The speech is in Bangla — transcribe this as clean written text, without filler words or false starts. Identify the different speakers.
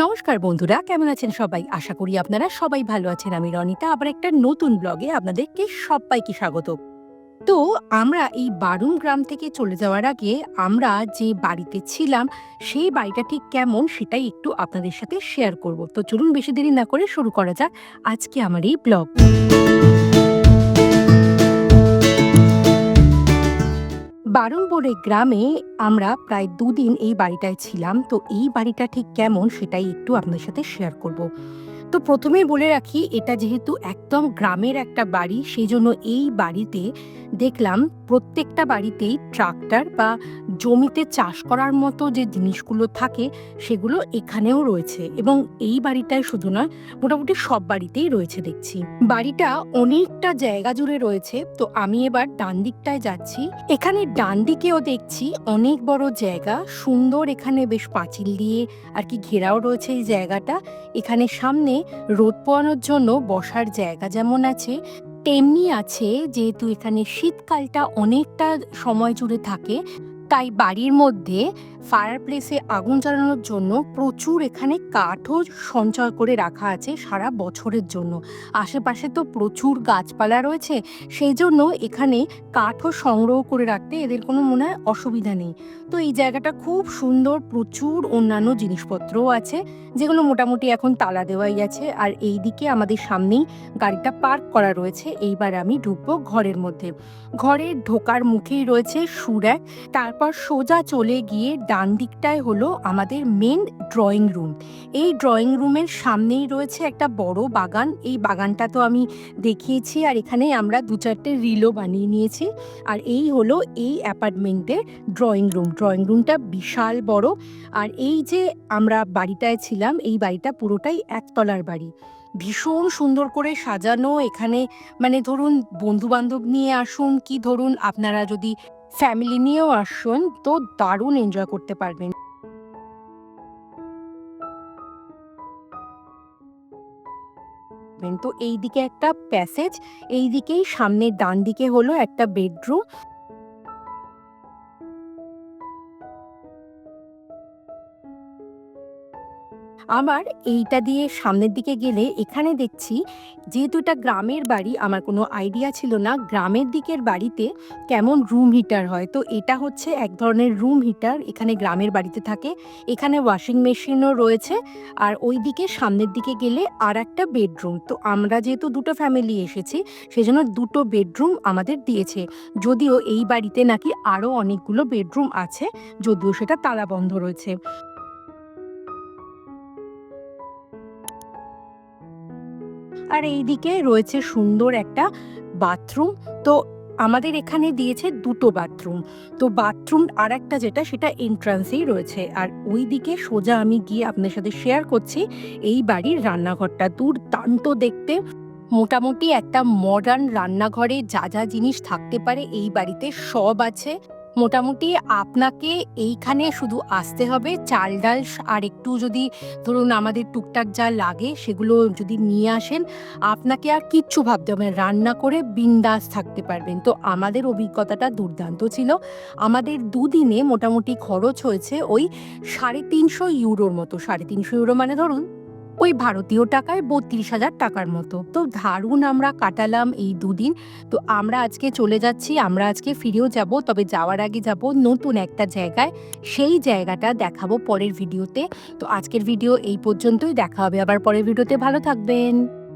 Speaker 1: নমস্কার বন্ধুরা, কেমন আছেন সবাই? আশা করি আপনারা সবাই ভালো আছেন। আমি রনিতা আবার একটা নতুন ব্লগে আপনাদেরকে সব্বাইকে স্বাগত। তো আমরা এই বারুম গ্রাম থেকে চলে যাওয়ার আগে আমরা যে বাড়িতে ছিলাম, সেই বাড়িটা ঠিক কেমন সেটাই একটু আপনাদের সাথে শেয়ার করব। তো চলুন বেশি দেরি না করে শুরু করা যাক আজকে আমার এই ব্লগ। বারুণপুরে গ্রামে আমরা প্রায় ২ দিন এই বাড়িটায় ছিলাম। তো এই বাড়িটা ঠিক কেমন সেটাই একটু আপনাদের সাথে শেয়ার করব। তো প্রথমেই বলে রাখি, এটা যেহেতু একদম গ্রামের একটা বাড়ি, সেজন্য এই বাড়িতে দেখলাম প্রত্যেকটা বাড়িতেই ট্রাক্টর বা জমিতে চাষ করার মতো যে জিনিসগুলো থাকে সেগুলো এখানেও রয়েছে, এবং এই বাড়িটায় শুধু নয়, মোটামুটি সব বাড়িতেই রয়েছে দেখছি। বাড়িটা অনেকটা জায়গা জুড়ে রয়েছে। তো আমি এবার ডান দিকটায় যাচ্ছি। এখানে ডান দিকেও দেখছি অনেক বড় জায়গা, সুন্দর, এখানে বেশ পাঁচিল দিয়ে আর কি ঘেরাও রয়েছে এই জায়গাটা। এখানে সামনে রোদ পোয়ানোর জন্য বসার জায়গা যেমন আছে, তেমনি আছে, যেহেতু এখানে শীতকালটা অনেকটা সময় জুড়ে থাকে, তাই বাড়ির মধ্যে ফায়ার প্লেসে আগুন জ্বালানোর জন্য প্রচুর এখানে কাঠও সঞ্চয় করে রাখা আছে সারা বছরের জন্য। আশেপাশে তো প্রচুর গাছপালা রয়েছে, সেই জন্য এখানে কাঠও সংগ্রহ করে রাখতে এদের কোনো মনে হয় অসুবিধা নেই। তো এই জায়গাটা খুব সুন্দর, প্রচুর অন্যান্য জিনিসপত্রও আছে, যেগুলো মোটামুটি এখন তালা দেওয়াই আছে। আর এই দিকে আমাদের সামনেই গাড়িটা পার্ক করা রয়েছে। এইবার আমি ঢুকবো ঘরের মধ্যে। ঘরের ঢোকার মুখেই রয়েছে সুরাক। তারপর সোজা চলে গিয়ে ডান দিকটায় হলো আমাদের মেন ড্রয়িং রুম। এই ড্রয়িং রুমের সামনেই রয়েছে একটা বড় বাগান। এই বাগানটা তো আমি দেখিয়েছি, আর এখানে আমরা ২-৪টে রিলও বানিয়ে নিয়েছি। আর এই হলো এই অ্যাপার্টমেন্টের ড্রয়িং রুম। ড্রয়িং রুমটা বিশাল বড়। আর এই যে আমরা বাড়িটায় ছিলাম, এই বাড়িটা পুরোটাই একতলার বাড়ি। ভীষণ সুন্দর করে সাজানো। এখানে মানে ধরুন বন্ধু-বান্ধব নিয়ে আসুন, কি ধরুন আপনারা যদি ফ্যামিলি নিয়েও আসুন, তো দারুণ এনজয় করতে পারবেন। তো এইদিকে একটা প্যাসেজ, এইদিকেই সামনের ডান দিকে হলো একটা বেডরুম। আবার এইটা দিয়ে সামনের দিকে গেলে এখানে দেখছি, যেহেতু এটা গ্রামের বাড়ি, আমার কোনো আইডিয়া ছিল না গ্রামের দিকের বাড়িতে কেমন রুম হিটার হয়। তো এটা হচ্ছে এক ধরনের রুম হিটার, এখানে গ্রামের বাড়িতে থাকে। এখানে ওয়াশিং মেশিনও রয়েছে। আর ওই দিকে সামনের দিকে গেলে আর একটা বেডরুম। তো আমরা যেহেতু দুটো ফ্যামিলি এসেছি, সেজন্য দুটো বেডরুম আমাদের দিয়েছে। যদিও এই বাড়িতে নাকি আরও অনেকগুলো বেডরুম আছে, যদিও সেটা তালাবন্ধ রয়েছে। আর এইদিকে রয়েছে সুন্দর একটা বাথরুম। তো আমাদের এখানে দিয়েছে দুটো বাথরুম। তো বাথরুম আর একটা যেটা, সেটা এন্ট্রান্সেই রয়েছে। আর ওই দিকে সোজা আমি গিয়ে আপনাদের সাথে শেয়ার করছি এই বাড়ির রান্নাঘরটা। দুর্দান্ত দেখতে। মোটামুটি একটা মডার্ন রান্নাঘরে যা যা জিনিস থাকতে পারে এই বাড়িতে সব আছে। মোটামুটি আপনাকে এইখানে শুধু আসতে হবে, চাল ডাল আর একটু যদি ধরুন আমাদের টুকটাক যা লাগে সেগুলো যদি নিয়ে আসেন, আপনাকে আর কিচ্ছু ভাবতে হবে না, রান্না করে বিন্দাস থাকতে পারবেন। তো আমাদের অভিজ্ঞতাটা দুর্দান্ত ছিল। আমাদের দুদিনে মোটামুটি খরচ হয়েছে ওই ৩৫০ ইউরোর মতো। ৩৫০ ইউরো মানে ধরুন ওই ভারতীয় টাকায় ৩২,০০০ টাকার মতো। তো দারুণ আমরা কাটালাম এই দুদিন। তো আমরা আজকে চলে যাচ্ছি, আমরা আজকে ফিরেও যাব, তবে যাওয়ার আগে যাব নতুন একটা জায়গায়। সেই জায়গাটা দেখাবো পরের ভিডিওতে। তো আজকের ভিডিও এই পর্যন্তই, দেখা হবে আবার পরের ভিডিওতে। ভালো থাকবেন।